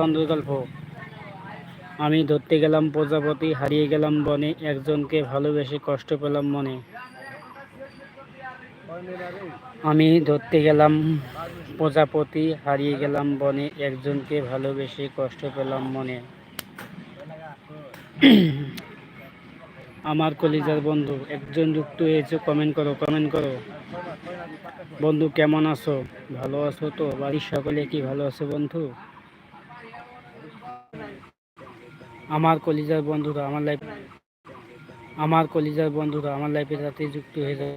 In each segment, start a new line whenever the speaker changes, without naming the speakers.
ছন্দের গল্প। আমি ধরতে গেলাম প্রজাপতি, হারিয়ে গেলাম বনে, একজনকে ভালোবেসে কষ্ট পেলাম মনে। আমি ধরতে গেলাম প্রজাপতি, হারিয়ে গেলাম বনে, একজনকে ভালোবেসে কষ্ট পেলাম মনে। আমার কলিজার বন্ধু, একজন যুক্ত হয়েছে, কমেন্ট করো, কমেন্ট করো। বন্ধু কেমন আছো? ভালো আছো তো? বাড়ির সকলে কি ভালো আছে বন্ধু? আমার কলিজার বন্ধুরা আমার লাইফের সাথে যুক্ত হয়ে যাও।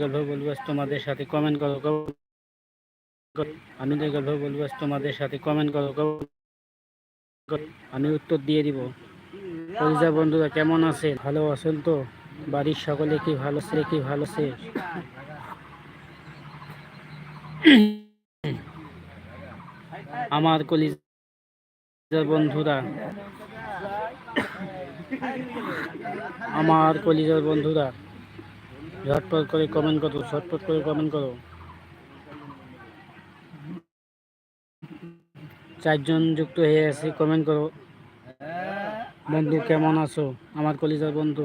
গল্প বলবো তোমাদের সাথে, কমেন্ট করো। আমি যে গল্প বলবো তোমাদের সাথে, কমেন্ট করো। আমি উত্তর দিয়ে দিব। কলিজার বন্ধুরা কেমন আছে? ভালো আছেন তো? বাড়ির সকলে কি ভালো আছে? আমার কলিজার বন্ধুরা ঝটপট করে কমেন্ট করো। 4 জন যুক্ত হয়ে আছে, কমেন্ট করো। বন্ধু কেমন আছো? আমার কলিজার বন্ধু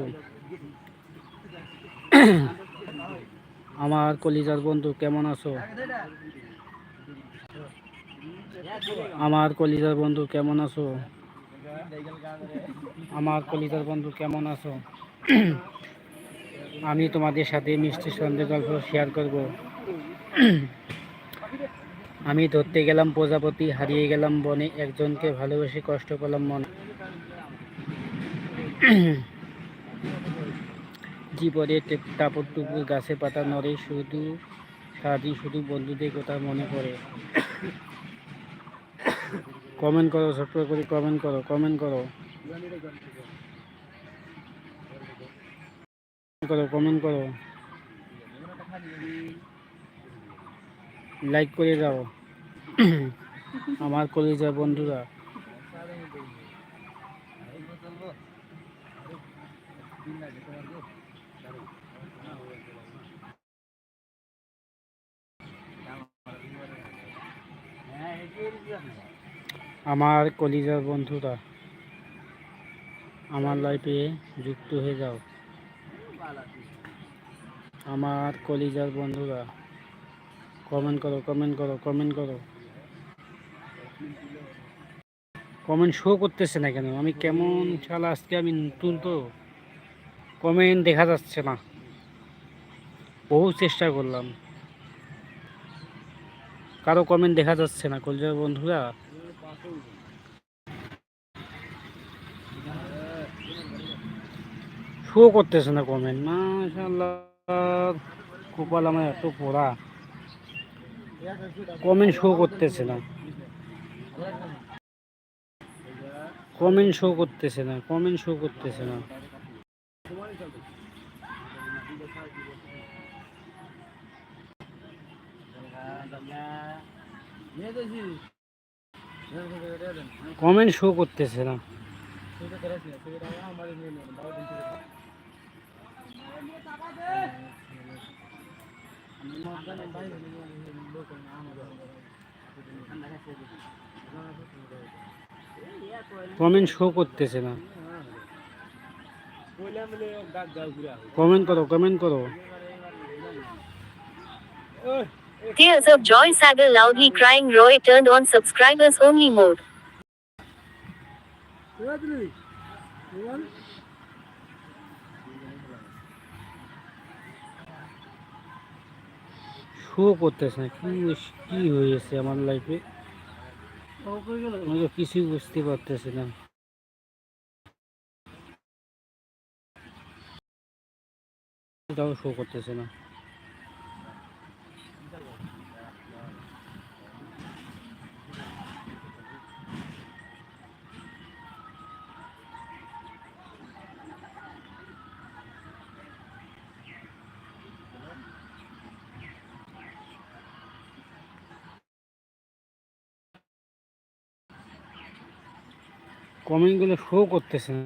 কেমন আছো? আমার কলিজার বন্ধু কেমন আছো? আমি তোমাদের সাথে মিষ্টি সন্ধ্যে গল্প শেয়ার করব। আমি ধরতে গেলাম প্রজাপতি, হারিয়ে গেলাম বনে, একজনকে ভালোবেসে কষ্ট পেলাম মনে। জীবনে টাপুর টুপুর গাছে পাতা নড়ে, সারাদিন শুধু বন্ধুদের কথা মনে পড়ে। কমেন্ট করো, ছোট্ট করে কমেন্ট করো। লাইক করে দাও। আমার কলিজার বন্ধুরা, আমার লাইফে যুক্ত হয়ে যাও। আমার কলিজার বন্ধুরা, কমেন্ট করো। কমেন্ট শো করতেছে না কেন? আমি কেমন শালা, আজকে আমি নতুন তো, কমেন্ট দেখা যাচ্ছে না। বহু চেষ্টা করলাম, কারো কমেন্ট দেখা যাচ্ছে না। কলিজার বন্ধুরা, শো করতেছে না কমেন্ট। মাশাআল্লাহ, কপাল আমার এত পোড়া, কমেন্ট শো করতেছে না। কমেন্ট শো করতেছে না। কমেন্ট করো।
Tears of joy, Sagar loudly crying. Roy turned on subscribers only mode.
Show করতেছে না, কি হয়েছে আমার লাইফে? আমি তো কিছুই বুঝতে পারতেছি না। এটাও শো করতেছে না। কমেন্টগুলো শো করতেছে না।